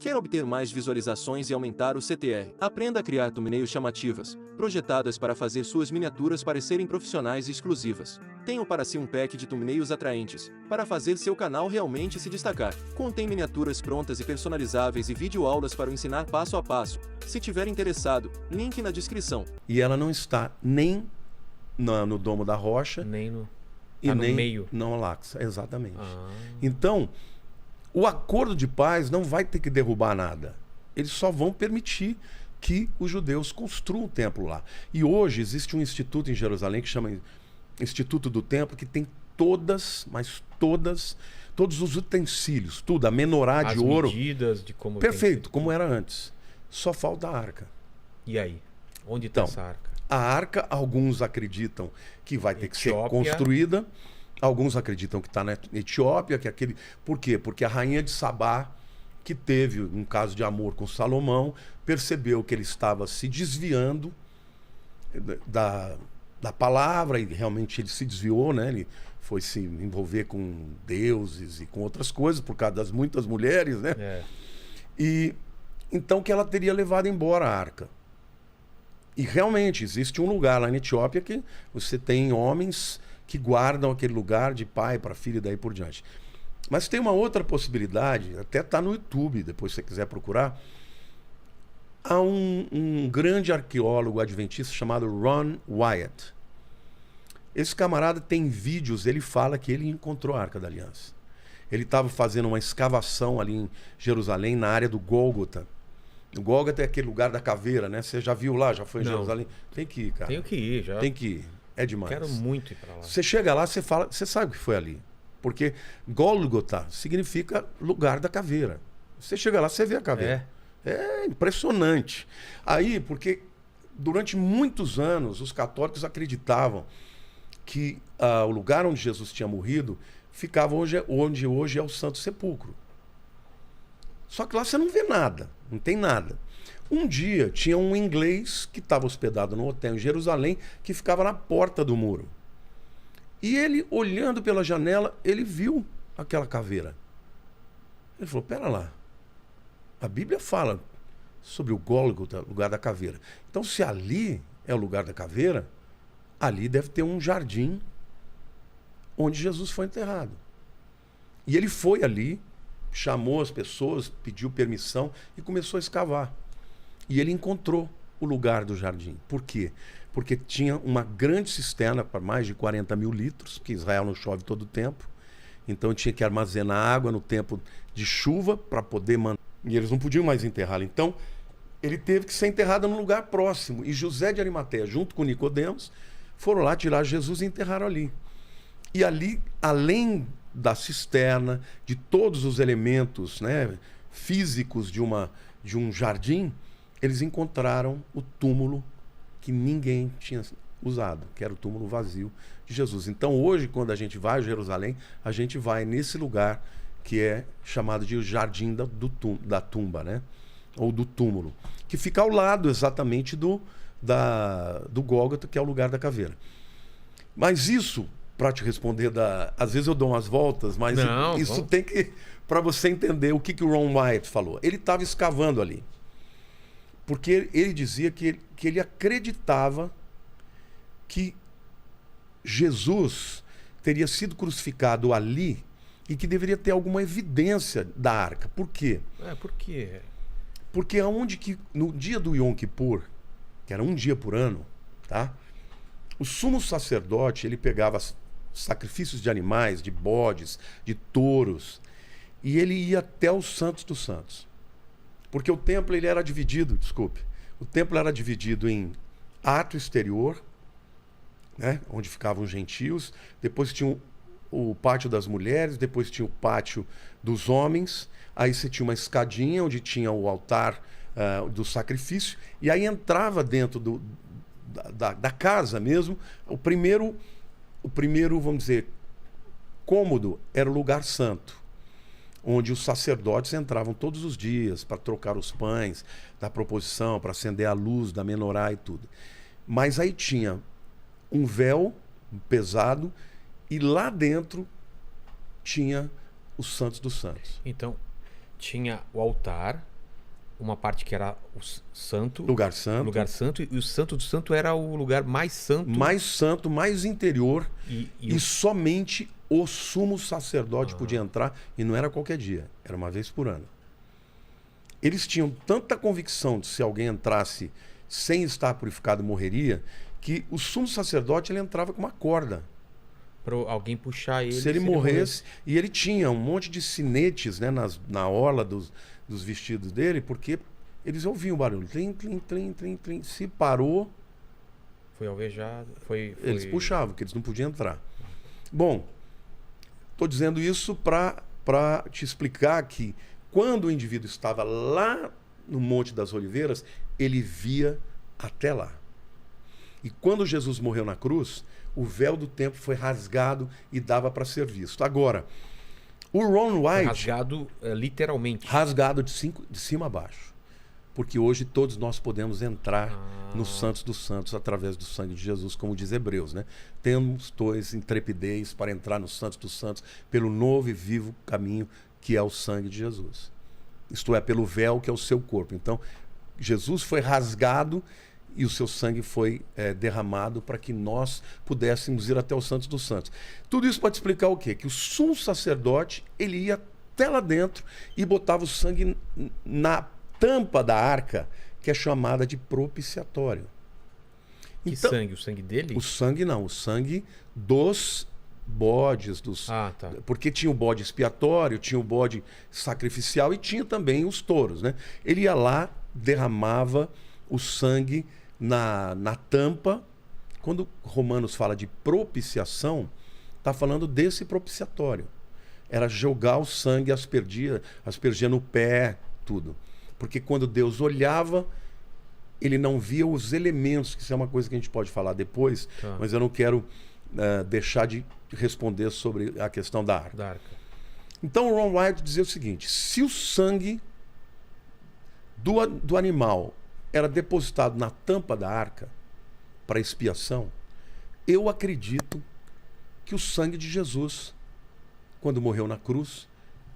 Quer obter mais visualizações e aumentar o CTR? Aprenda a criar thumbnails chamativas, projetadas para fazer suas miniaturas parecerem profissionais e exclusivas. Tenha para si um pack de thumbnails atraentes, para fazer seu canal realmente se destacar. Contém miniaturas prontas e personalizáveis e videoaulas para o ensinar passo a passo. Se tiver interessado, link na descrição. E ela não está nem no Domo da Rocha, Nem no... e Tá no nem meio. no Al-Aqsa, exatamente. Ah. Então, o acordo de paz não vai ter que derrubar nada. Eles só vão permitir que os judeus construam um templo lá. E hoje existe um instituto em Jerusalém que chama Instituto do Templo, que tem todos os utensílios, tudo, a menorá de ouro. As medidas de como... Perfeito, como era antes. Só falta a arca. E aí? Onde está Então, essa arca? A arca, alguns acreditam que vai ter que ser Etiópia. construída. Alguns acreditam que está na Etiópia, que é aquele... Por quê? Porque a rainha de Sabá, que teve um caso de amor com Salomão, percebeu que ele estava se desviando da palavra, e realmente ele se desviou, né? Ele foi se envolver com deuses e com outras coisas, por causa das muitas mulheres, né? É. E então que ela teria levado embora a arca. E realmente existe um lugar lá na Etiópia que você tem homens que guardam aquele lugar de pai para filho e daí por diante. Mas tem uma outra possibilidade, até está no YouTube, depois se você quiser procurar. Há um grande arqueólogo adventista chamado Ron Wyatt. Esse camarada tem vídeos, ele fala que ele encontrou a Arca da Aliança. Ele estava fazendo uma escavação ali em Jerusalém, na área do Gólgota. O Gólgota é aquele lugar da caveira, né? Você já viu lá? Já foi em Não. Jerusalém? Tem que ir, cara. Tenho que ir já. Tem que ir. É demais. Quero muito ir pra lá. Você chega lá, você fala, você sabe o que foi ali. Porque Gólgota significa lugar da caveira. Você chega lá, você vê a caveira. É impressionante. Aí, porque durante muitos anos os católicos acreditavam que o lugar onde Jesus tinha morrido ficava onde hoje é o Santo Sepulcro. Só que lá você não vê nada, não tem nada. Um dia tinha um inglês que estava hospedado no hotel em Jerusalém, que ficava na porta do muro. E ele, olhando pela janela, ele viu aquela caveira. Ele falou, pera lá, a Bíblia fala sobre o Gólgota, lugar da caveira. Então se ali é o lugar da caveira, ali deve ter um jardim onde Jesus foi enterrado. E ele foi ali, chamou as pessoas, pediu permissão e começou a escavar. E ele encontrou o lugar do jardim. Por quê? Porque tinha uma grande cisterna para mais de 40 mil litros, porque Israel não chove todo o tempo. Então tinha que armazenar água no tempo de chuva para poder manter. E eles não podiam mais enterrá-lo. Então ele teve que ser enterrado num lugar próximo. E José de Arimateia, junto com Nicodemos, foram lá tirar Jesus e enterraram ali. E ali, além da cisterna, de todos os elementos, né, físicos de um jardim, eles encontraram o túmulo que ninguém tinha usado, que era o túmulo vazio de Jesus. Então hoje, quando a gente vai a Jerusalém, a gente vai nesse lugar que é chamado de Jardim da Tumba, né? Ou do túmulo, que fica ao lado exatamente do Gólgota, que é o lugar da caveira. Mas isso, para te responder, às vezes eu dou umas voltas, mas Não, isso vamos. tem que... Para você entender o que o Ron Wyatt falou. Ele estava escavando ali. Porque ele dizia que ele acreditava que Jesus teria sido crucificado ali e que deveria ter alguma evidência da arca. Por quê? Por quê? Porque no dia do Yom Kippur, que era um dia por ano, tá? O sumo sacerdote, ele pegava sacrifícios de animais, de bodes, de touros, e ele ia até os Santos dos Santos. Porque o templo ele era dividido, o templo era dividido em átrio exterior, né, onde ficavam os gentios, depois tinha o pátio das mulheres, depois tinha o pátio dos homens, aí você tinha uma escadinha onde tinha o altar do sacrifício, e aí entrava dentro da casa mesmo, o primeiro, vamos dizer, cômodo era o lugar santo, onde os sacerdotes entravam todos os dias para trocar os pães da proposição, para acender a luz da menorá e tudo. Mas aí tinha um véu pesado e lá dentro tinha os Santos dos Santos. Então, tinha o altar, uma parte que era o santo. Lugar santo. Lugar santo. E o santo do santo era o lugar mais santo. Mais santo, mais interior. E Somente o sumo sacerdote podia entrar. E não era qualquer dia. Era uma vez por ano. Eles tinham tanta convicção de se alguém entrasse sem estar purificado morreria, que o sumo sacerdote ele entrava com uma corda. para alguém puxar ele. Se ele morresse. E ele tinha um monte de sinetes, né, na orla dos vestidos dele, porque eles ouviam o barulho. Tlim, tlim, tlim, tlim, tlim. Se parou, foi alvejado. Eles puxavam, porque eles não podiam entrar. Bom, estou dizendo isso para te explicar que quando o indivíduo estava lá no Monte das Oliveiras, ele via até lá. E quando Jesus morreu na cruz, o véu do templo foi rasgado e dava para ser visto. Agora, o Ron White... Foi rasgado literalmente. Rasgado de cima a baixo. Porque hoje todos nós podemos entrar nos Santos dos Santos através do sangue de Jesus, como diz Hebreus, né? Temos, pois, intrepidez para entrar nos Santos dos Santos pelo novo e vivo caminho que é o sangue de Jesus. Isto é, pelo véu que é o seu corpo. Então, Jesus foi rasgado e o seu sangue foi derramado para que nós pudéssemos ir até os Santos dos Santos. Tudo isso pode explicar o quê? Que o sumo sacerdote, ele ia até lá dentro e botava o sangue na tampa da arca, que é chamada de propiciatório. Que então, sangue? O sangue dele? O sangue não, o sangue dos bodes, tá. Porque tinha o bode expiatório, tinha o bode sacrificial e tinha também os touros, né? Ele ia lá, derramava o sangue na tampa. Quando Romanos fala de propiciação, está falando desse propiciatório. Era jogar o sangue, aspergia no pé, tudo. Porque quando Deus olhava, ele não via os elementos, que isso é uma coisa que a gente pode falar depois, mas eu não quero deixar de responder sobre a questão da arca. Então o Ron White dizia o seguinte: se o sangue do animal era depositado na tampa da arca para expiação, eu acredito que o sangue de Jesus, quando morreu na cruz,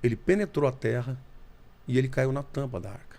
ele penetrou a terra e ele caiu na tampa da arca.